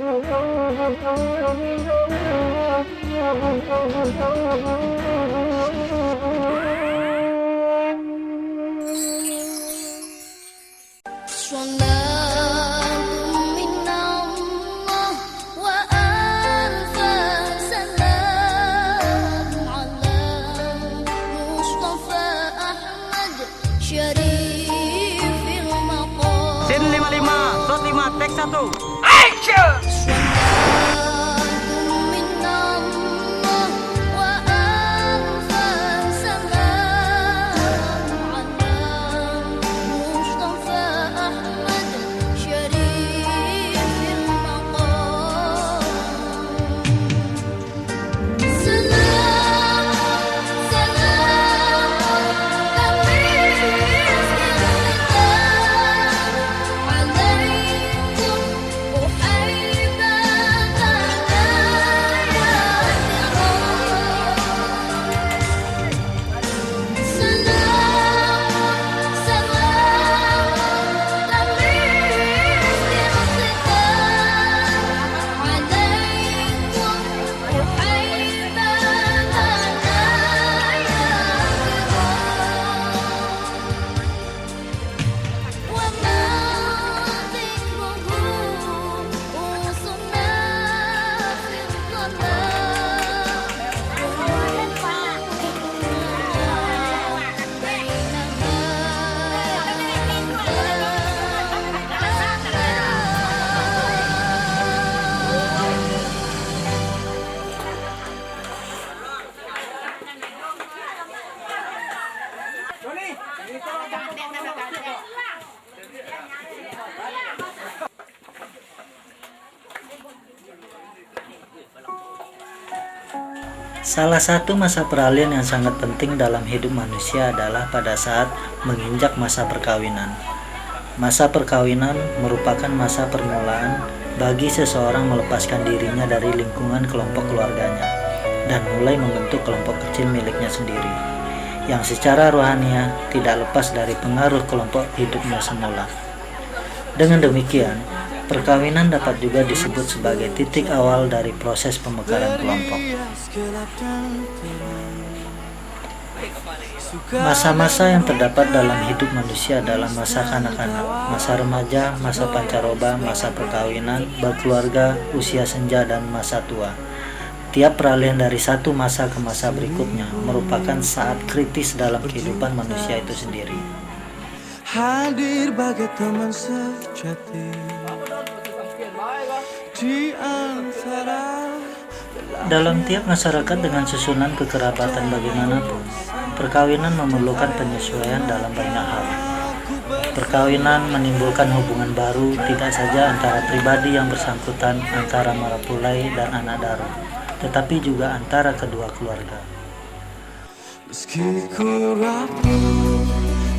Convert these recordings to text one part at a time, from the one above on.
Sin 55, shot 5, take 1. Salah satu masa peralihan yang sangat penting dalam hidup manusia adalah pada saat menginjak masa perkawinan. Masa perkawinan merupakan masa permulaan bagi seseorang melepaskan dirinya dari lingkungan kelompok keluarganya dan mulai membentuk kelompok kecil miliknya sendiri, yang secara rohania tidak lepas dari pengaruh kelompok hidupnya semula. Dengan demikian, perkawinan dapat juga disebut sebagai titik awal dari proses pemekaran kelompok. Masa-masa yang terdapat dalam hidup manusia adalah masa kanak-kanak, masa remaja, masa pancaroba, masa perkawinan, berkeluarga, usia senja, dan masa tua. Tiap peralihan dari satu masa ke masa berikutnya merupakan saat kritis dalam kehidupan manusia itu sendiri. Hadir bagai teman sejati di antara. Dalam tiap masyarakat dengan susunan kekerabatan bagaimanapun, perkawinan memerlukan penyesuaian dalam banyak hal. Perkawinan menimbulkan hubungan baru tidak saja antara pribadi yang bersangkutan, antara mempelai dan anak darah, tetapi juga antara kedua keluarga. Meski ku rapuh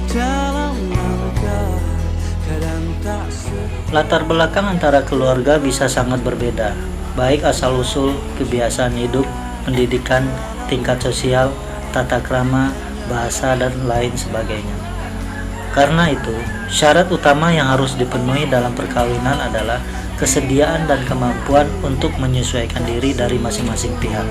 dalam langkah, kadang tak Latar belakang antara keluarga bisa sangat berbeda, baik asal-usul, kebiasaan hidup, pendidikan, tingkat sosial, tata krama, bahasa, dan lain sebagainya. Karena itu, syarat utama yang harus dipenuhi dalam perkawinan adalah kesediaan dan kemampuan untuk menyesuaikan diri dari masing-masing pihak.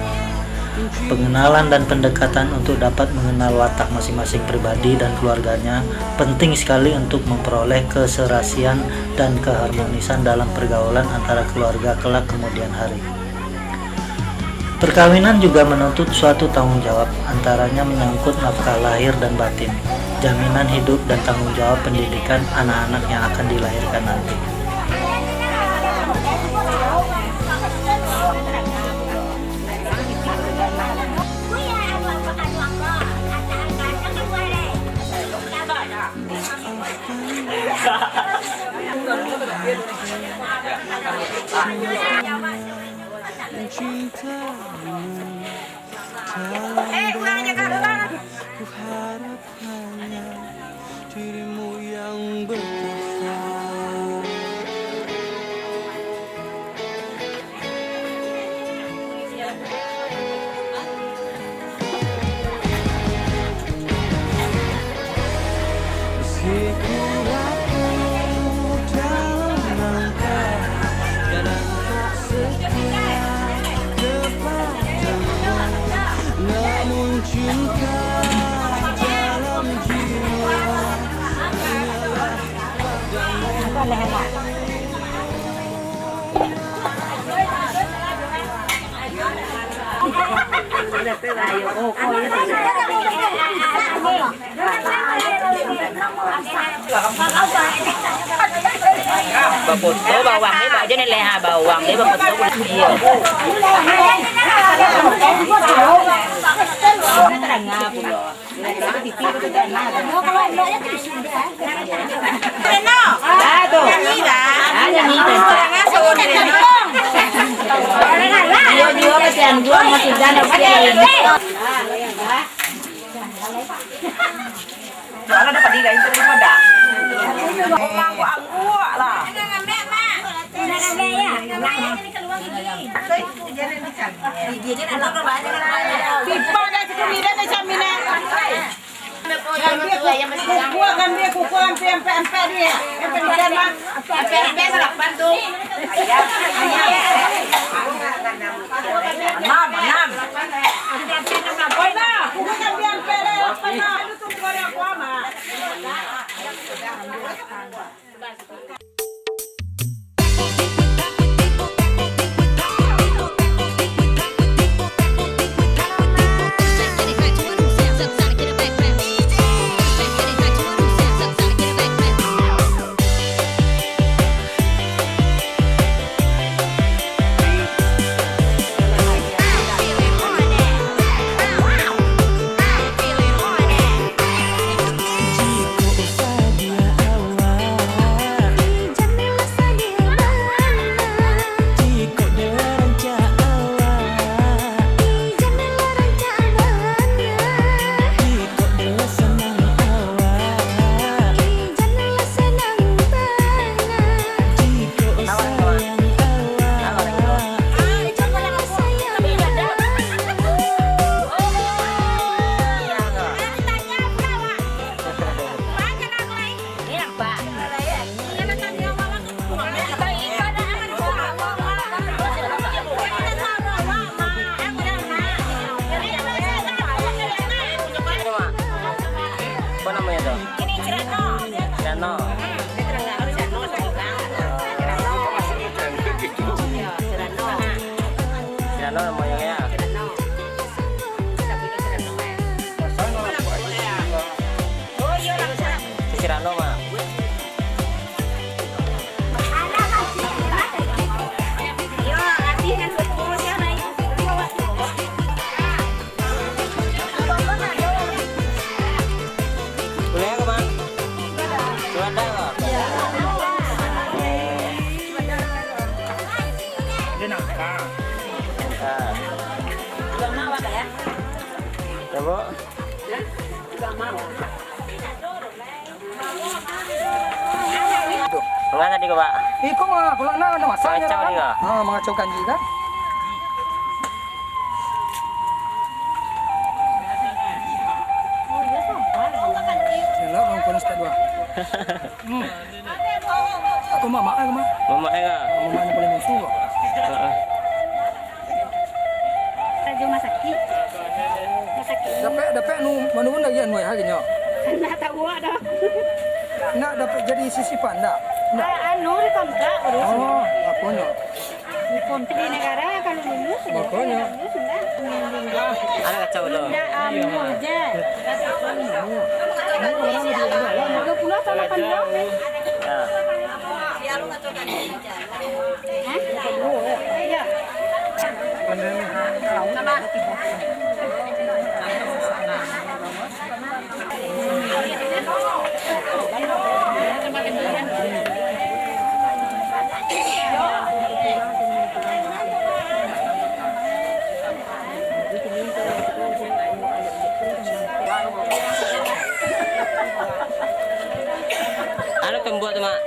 Pengenalan dan pendekatan untuk dapat mengenal watak masing-masing pribadi dan keluarganya penting sekali untuk memperoleh keserasian dan keharmonisan dalam pergaulan antara keluarga kelak kemudian hari. Perkawinan juga menuntut suatu tanggung jawab, antaranya menyangkut nafkah lahir dan batin, jaminan hidup, dan tanggung jawab pendidikan anak-anak yang akan dilahirkan nanti. Ku harap hanya dirimu yang bertahan. Meski ku rapuh dalam langkah, kadang tak Foto bawang ni baju ni leha bawang ni foto boleh dia. Terangah pula. Aduh. Nyanyi dia kesian gua masih jalan Soalnya dapat di lain terima dah. Orang gua angguk lah. Pipa dah sekali dah macam ni. Kukuhan dia, kukuhan empe dia. Empe dia mah. Empe sarapan tu. Enam. Boy na, kukuhan dia empe dia. Apa na? Itu tu korang aku ama. Apa namanya tuh? Ini Cirano. Cirano. Cirano namanya ya. Cirano mah. Bu. Enggak tadi kok, Pak? Iko mah kalau ada masanya. Mengacau dia. Oh, mengacau kanji kan? Yalah, bang kono stad dua. Aku mama aku mah. Mama enggak? Mama ni paling musuh. Heeh. Dapat nu mana lagi anu harinya. Nak tahu ada. Nak dapat jadi sisipan dak? Anu di kontrak urus. Oh, apanya? Di kontrak di negara kalau lulus. Makanya. Ada kacau dulu. Dah anu aja. Ada pula sama pandang. Ya. Ya. Ano tembuat tu, Mak?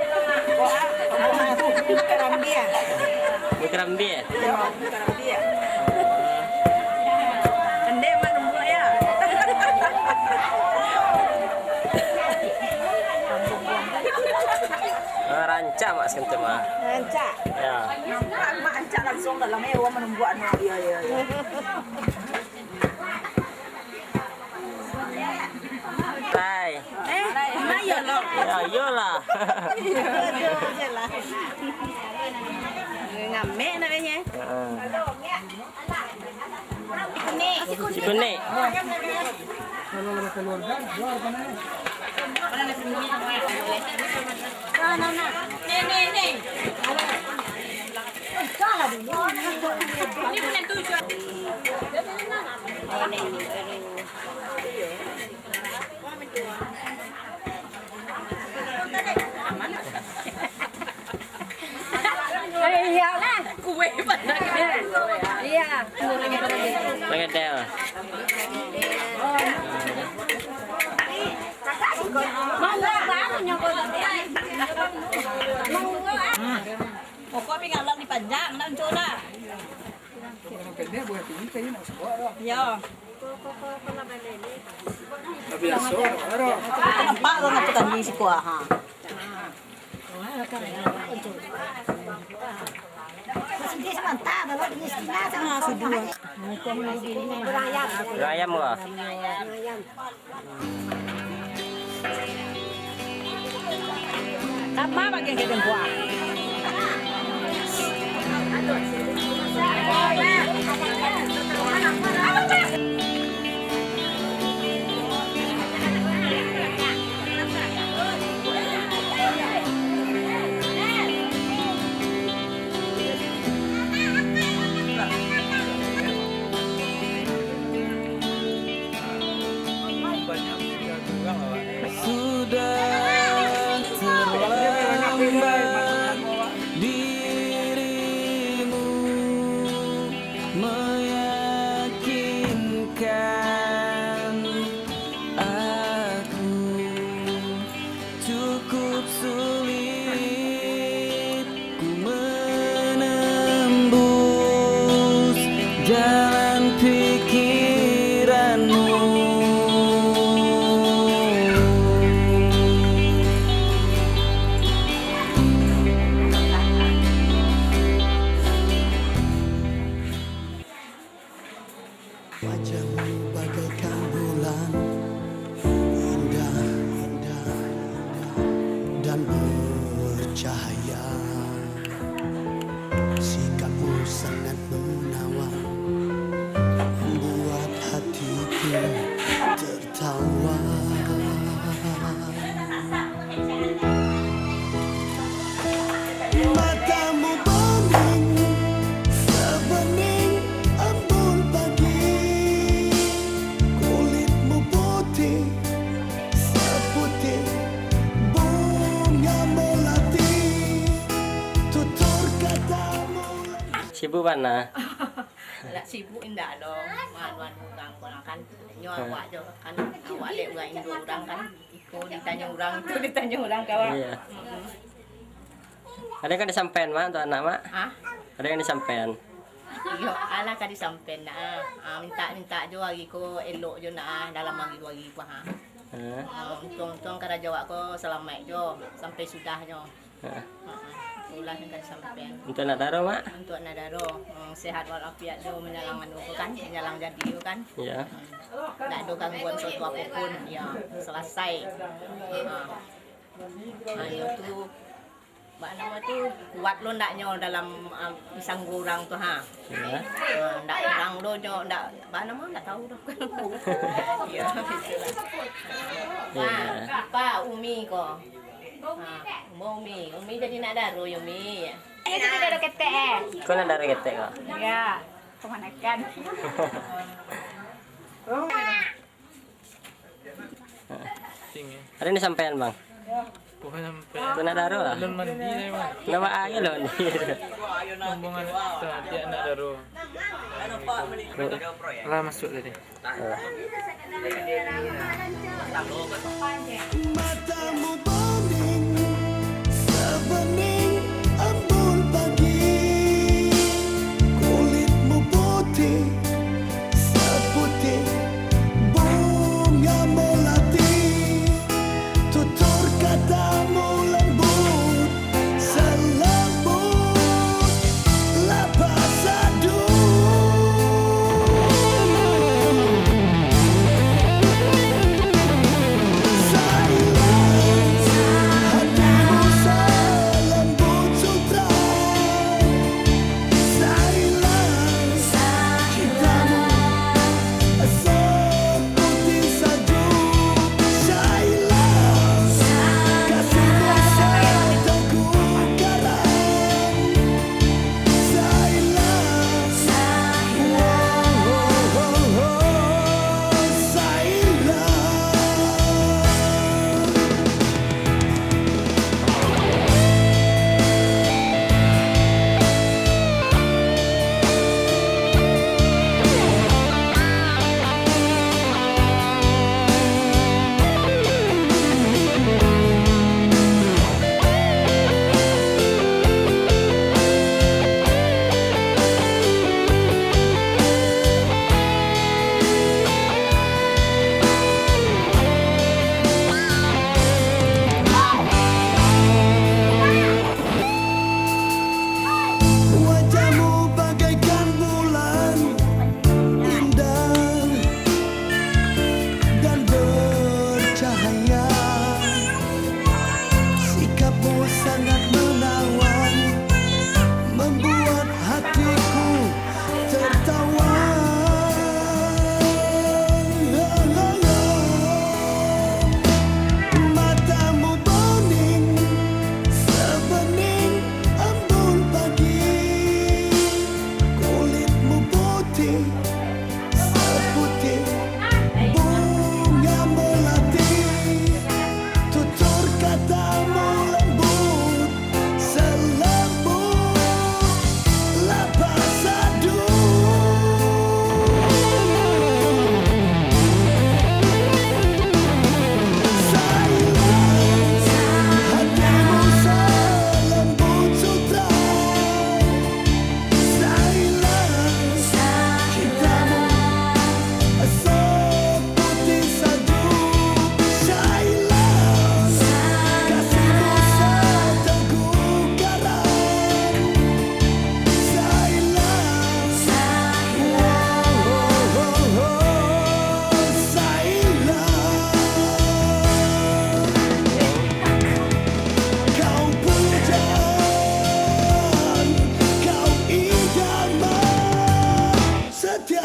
Kerambia. Kerambi ya? Kerambia. Ande mah nembuk ya. Rancak Mak sekentu Mak. Rancak. Ya. Mak rancak langsung dalam ewa menembuk anu ya. Tai. Mak ya lo. Ya iyalah. Jelah. Ngamek nak punya. Heeh. Si Pene. Kalau ada keluarga, jual apa nih? Nih. Salah dulu. Ini benar tujuan. Iya lah, kue pada. Iya. Pengedel. Mau baru nyokot. Pokok tapi ngalang di panjang, nang coba. Kalau pendek buat ini kayaknya nggak sebuah. Ya. Tapi asal ada. Nampak lo ngaputan di si kuah. Ha. Masih sebentar, kalau di sini sama sudah. Ayam kah? Sama bagian kedeng kuah. Sudah terlambat dirimu meyakinkan aku cukup sulit ku menembus jalan pikiranmu. Wajahmu bagaikan bulan, indah, indah, indah dan bercahaya. Sikapmu sangat menawan, membuat hatiku tertawa. Matamu bening, sebening embun pagi. Kulitmu putih, seputih bunga melati. Tutur katamu. Sibuk mana? Lah sibuk indah lo. Wan orang kan nyo awak jo kan awak lek orang Indo orang kan ikut ditanya orang kawan. Iya. Ada kan disampean mak untuk anak mak? Hah? Ada yang disampean? Yo ala ka disampen na. Minta jo lagi ko elok jo na dalam lagi 2 hari pa ha. Untung kada jawab ko selamat jo sampai sudah jo. Ulah yang kada sampean. Untuk nak taruh mak? Untuk nadaro sehat walafiat jo menyalang anu kan menyalang jadi jo kan. Iya. Tak ada gangguan suatu apapun ya selesai. Ayo tu nama tu kuat lo ndaknya dalam pisang goreng tu ha. Iya. Ndak orang lo nyo ndak nama ndak tahu dah. Ya itulah. Pa Umi ko. Umi jadi nak daru Umi. Ini sudah ada ketek. Kau nak darah ketek kau? Ya, pemanakan. Ada yang disampean bang? Bukan sampai Kau nak daruh lah? belum mandi saya mah. Nama aja loh ni. Rombongan tadi anak daro. Lah masuk tadi. Matamu bening, sebening embun pagi. Kulitmu putih, seputih bunga melati. Tutur katamu lembut, selembut lapas sadu. Silence.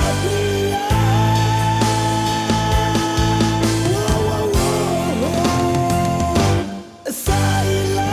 Satria. Wow, wow, wow. Saila.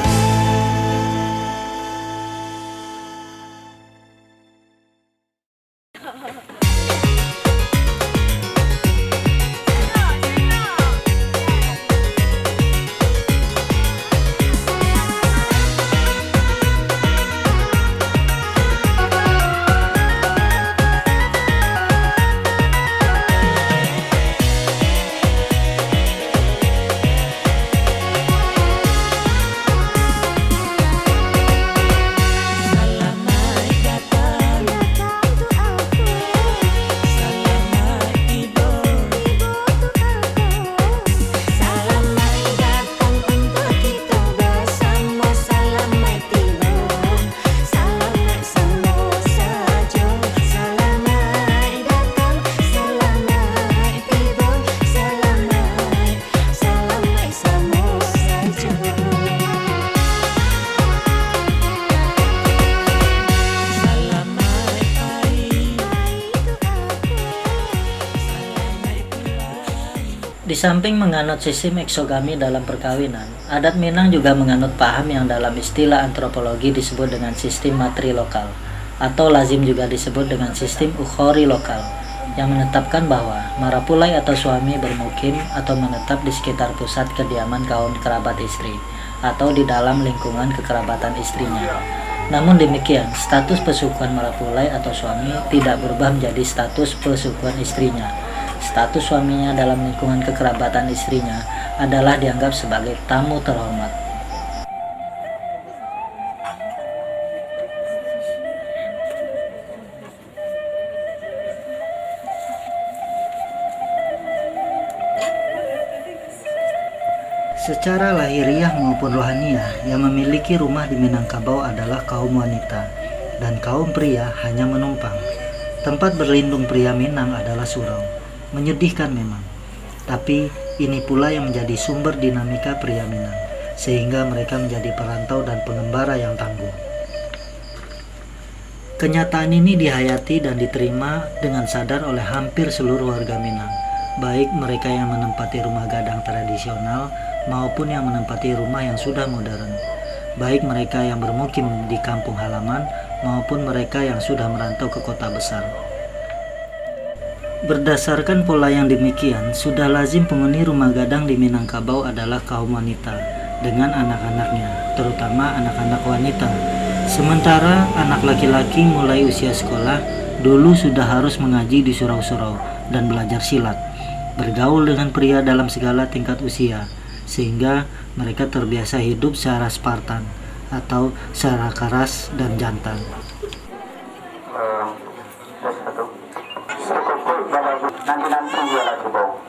Di samping menganut sistem eksogami dalam perkawinan, adat Minang juga menganut paham yang dalam istilah antropologi disebut dengan sistem matrilokal, atau lazim juga disebut dengan sistem ukhori lokal, yang menetapkan bahwa marapulai atau suami bermukim atau menetap di sekitar pusat kediaman kaum kerabat istri, atau di dalam lingkungan kekerabatan istrinya. Namun demikian, status pesukuan marapulai atau suami tidak berubah menjadi status pesukuan istrinya. Status suaminya dalam lingkungan kekerabatan istrinya adalah dianggap sebagai tamu terhormat. Secara lahiriah maupun rohaniah, yang memiliki rumah di Minangkabau adalah kaum wanita, dan kaum pria hanya menumpang. Tempat berlindung pria Minang adalah surau. Menyedihkan memang, tapi ini pula yang menjadi sumber dinamika pria Minang, sehingga mereka menjadi perantau dan pengembara yang tangguh. Kenyataan ini dihayati dan diterima dengan sadar oleh hampir seluruh warga Minang, baik mereka yang menempati rumah gadang tradisional maupun yang menempati rumah yang sudah modern, baik mereka yang bermukim di kampung halaman maupun mereka yang sudah merantau ke kota besar. Berdasarkan pola yang demikian, sudah lazim penghuni rumah gadang di Minangkabau adalah kaum wanita dengan anak-anaknya, terutama anak-anak wanita. Sementara anak laki-laki mulai usia sekolah dulu sudah harus mengaji di surau-surau dan belajar silat, bergaul dengan pria dalam segala tingkat usia, sehingga mereka terbiasa hidup secara Spartan atau secara keras dan jantan. Nanti dia lagi bau.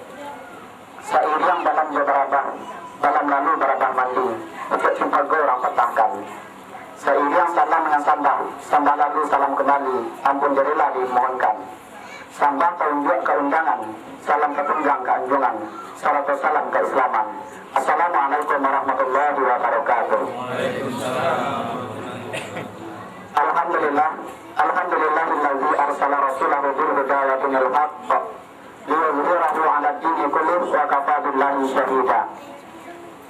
Seiring dalam berabah, dalam lalu berabah mandi, untuk jumpa orang petahkan. Seiring salam dengan sambah lalu salam kembali, ampun jadilah dimohonkan. Sambah tunjuk keundangan, salam ketunggang keanjungan, salatu salam keislaman. Assalamualaikum warahmatullahi wabarakatuh. Alhamdulillah, alhamdulillahilladzi arsala rasulahu bil huda wa dinil haqq liyudhhirahu 'ala ad-dini kullihi wa kafaa billahi shahida.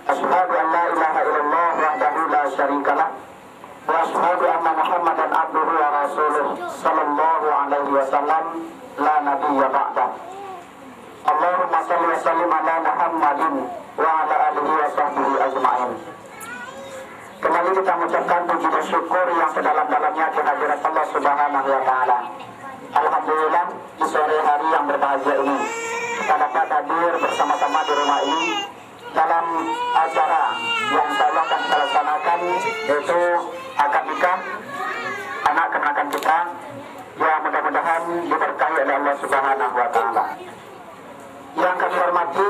Asyhadu an la ilaha illallah wahdahu la syarika lah wa asyhadu anna Muhammadan abduhu wa rasuluh sallallahu alaihi wasallam la nabiyya ba'dah. Allahumma shalli wa sallim ala Muhammadin wa ala alihi wa sahbihi ajma'in. Kembali kita mengucapkan puji dan syukur yang sedalam-dalamnya kehadirat Allah Subhanahu wa Ta'ala. Alhamdulillah, di sore hari yang berbahagia ini kita dapat hadir bersama-sama di rumah ini dalam acara yang insya akan kita laksanakan, yaitu akad nikah anak kenakan kita yang mudah-mudahan diberkahi oleh Allah Subhanahu wa Ta'ala. Yang kami hormati